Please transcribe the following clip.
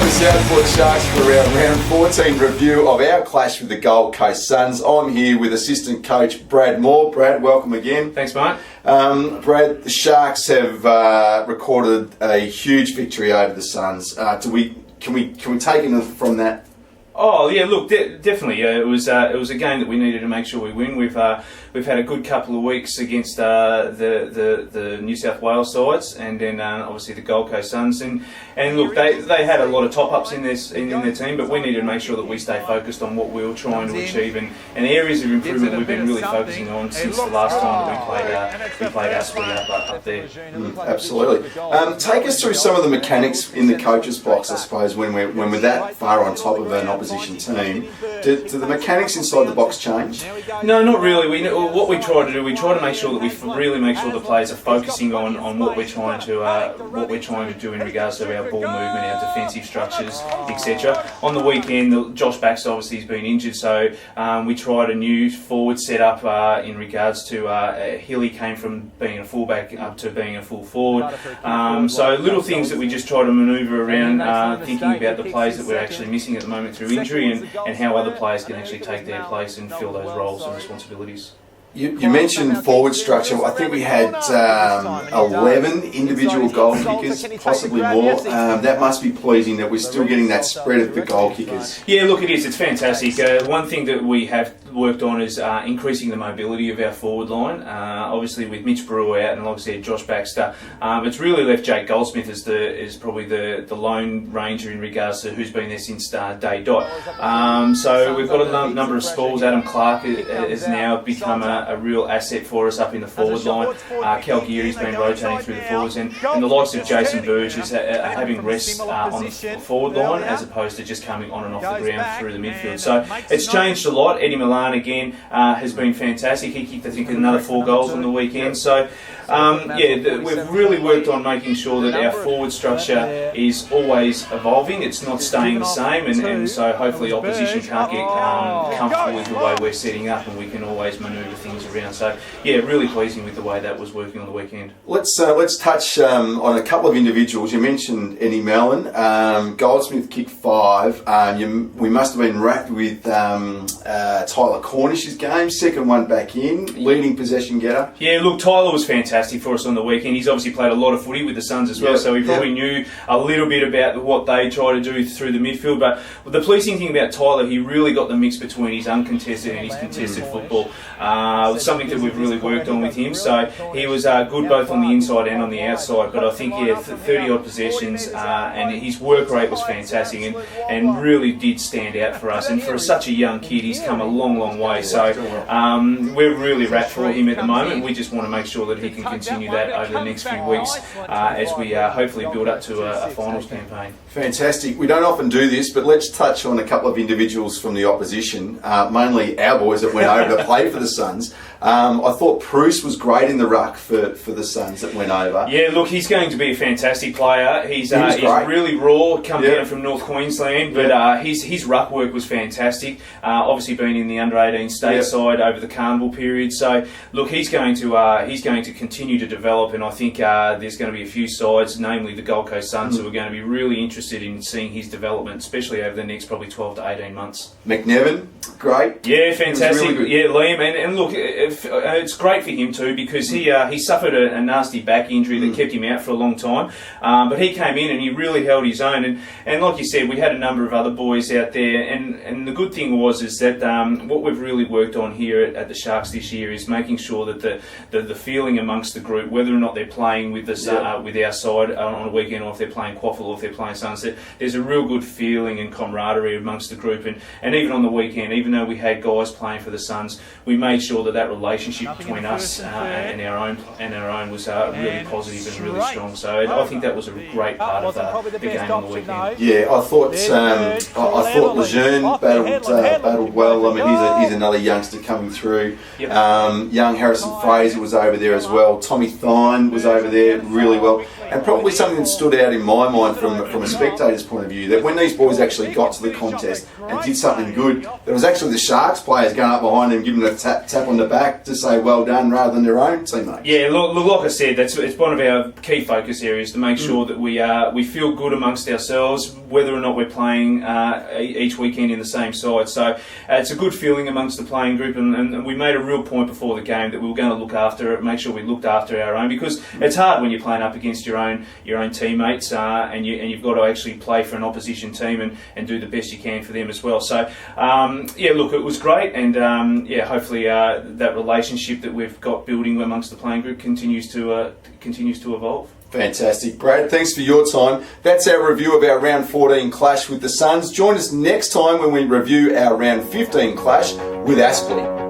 the Southport Sharks for our round 14 review of our clash with the Gold Coast Suns. I'm here with assistant coach Brad Moore. Brad, welcome again. Thanks, mate. Brad, the Sharks have recorded a huge victory over the Suns. Can we take it from that? Oh yeah, look, definitely. It was a game that we needed to make sure we win. We've had a good couple of weeks against the New South Wales sides, and then obviously the Gold Coast Suns. And look, they had a lot of top ups in their team, but we needed to make sure that we stay focused on what we were trying to achieve and areas of improvement we've been really focusing on since the last time that we played our split up there. Absolutely. Take us through some of the mechanics in the coach's box, I suppose, when we're that far on top of an opposition team. Do the mechanics inside the box change? No, not really. What we try to do, we try to make sure that we really make sure the players are focusing on what we're trying to do in regards to our ball movement, our defensive structures, etc. On the weekend, Josh Baxter obviously has been injured, so we tried a new forward setup in regards to Hilly came from being a fullback up to being a full forward. So little things that we just try to manoeuvre around, thinking about the players that we're actually missing at the moment through injury and how other players can actually take their place and fill those roles and responsibilities. You mentioned forward structure. I think we had 11 individual goal kickers, possibly more. That must be pleasing that we're still getting that spread of the goal kickers. Yeah, look, it is. It's fantastic. One thing that we have worked on is increasing the mobility of our forward line. Obviously, with Mitch Brewer out and, like I said, Josh Baxter, it's really left Jake Goldsmith as probably the lone ranger in regards to who's been there since day dot. So we've got a number of spalls. Adam Clark has now become a real asset for us up in the forward line. Cal Geary's been rotating through the forwards, and the likes of Jason Burge is having rest on the forward line as opposed to just coming on and off the ground through the midfield. So it's changed a lot. Eddie Milan again has been fantastic. He kicked, I think, another 4 goals on the weekend. So we've really worked on making sure that our forward structure is always evolving. It's not staying the same, and so hopefully opposition can't get comfortable with the way we're setting up, and we can always manoeuvre things around. So yeah, really pleasing with the way that was working on the weekend. Let's touch on a couple of individuals. You mentioned Eddie Mellon. Goldsmith kicked 5. We must have been wrapped with Tyler Cornish's game. Second one back in, leading possession getter. Yeah, look, Tyler was fantastic for us on the weekend. He's obviously played a lot of footy with the Suns as well, so he probably knew a little bit about what they try to do through the midfield. But the pleasing thing about Tyler, he really got the mix between his uncontested and his contested football. Something that we've really worked on with him. So he was good both on the inside and on the outside. But I think 30 odd possessions, and his work rate was fantastic and really did stand out for us. And for such a young kid, he's come a long way. So we're really wrapped for him at the moment. We just want to make sure that he can continue that over the next few weeks as we hopefully build up to a finals campaign. Fantastic. We don't often do this, but let's touch on a couple of individuals from the opposition, mainly our boys that went over to play for the Suns. I thought Bruce was great in the ruck for the Suns that went over. Yeah, look, he's going to be a fantastic player. He's really raw, come down from North Queensland, but his ruck work was fantastic. Obviously, been in the under-18 state side over the carnival period. So, look, he's going to continue to develop, and I think there's going to be a few sides, namely the Gold Coast Suns, who are going to be really interested in seeing his development, especially over the next probably 12 to 18 months. McNevin, great. Yeah, fantastic. Really good. Yeah, Liam, and look, it's great for him too, because he suffered a nasty back injury that kept him out for a long time, but he came in and he really held his own, and like you said, we had a number of other boys out there, and the good thing is that what we've really worked on here at the Sharks this year is making sure that the feeling amongst the group, whether or not they're playing with with our side on a weekend, or if they're playing Quaffle, or if they're playing Sunset, there's a real good feeling and camaraderie amongst the group, and even on the weekend, even though we had guys playing for the Suns, we made sure that relationship between us and our own was really positive and really strong. So I think that was a great part of the game on the weekend. Yeah, I thought Lejeune battled well. I mean, he's another youngster coming through. Young Harrison Fraser was over there as well. Tommy Thine was over there really well. and probably something that stood out in my mind from a spectator's point of view, that when these boys actually got to the contest and did something good, there was actually the Sharks players going up behind them, giving them a tap on the back to say well done rather than their own teammates. Yeah, look, like I said, it's one of our key focus areas to make sure that we feel good amongst ourselves, whether or not we're playing each weekend in the same side. So it's a good feeling amongst the playing group, and we made a real point before the game that we were going to look after it, make sure we looked after our own, because it's hard when you're playing up against your own teammates, and you've got to actually play for an opposition team and do the best you can for them as well. So yeah, look, it was great, and yeah, hopefully that relationship that we've got building amongst the playing group continues to evolve. Fantastic. Brad, thanks for your time. That's our review of our Round 14 clash with the Suns. Join us next time when we review our Round 15 clash with Aspley.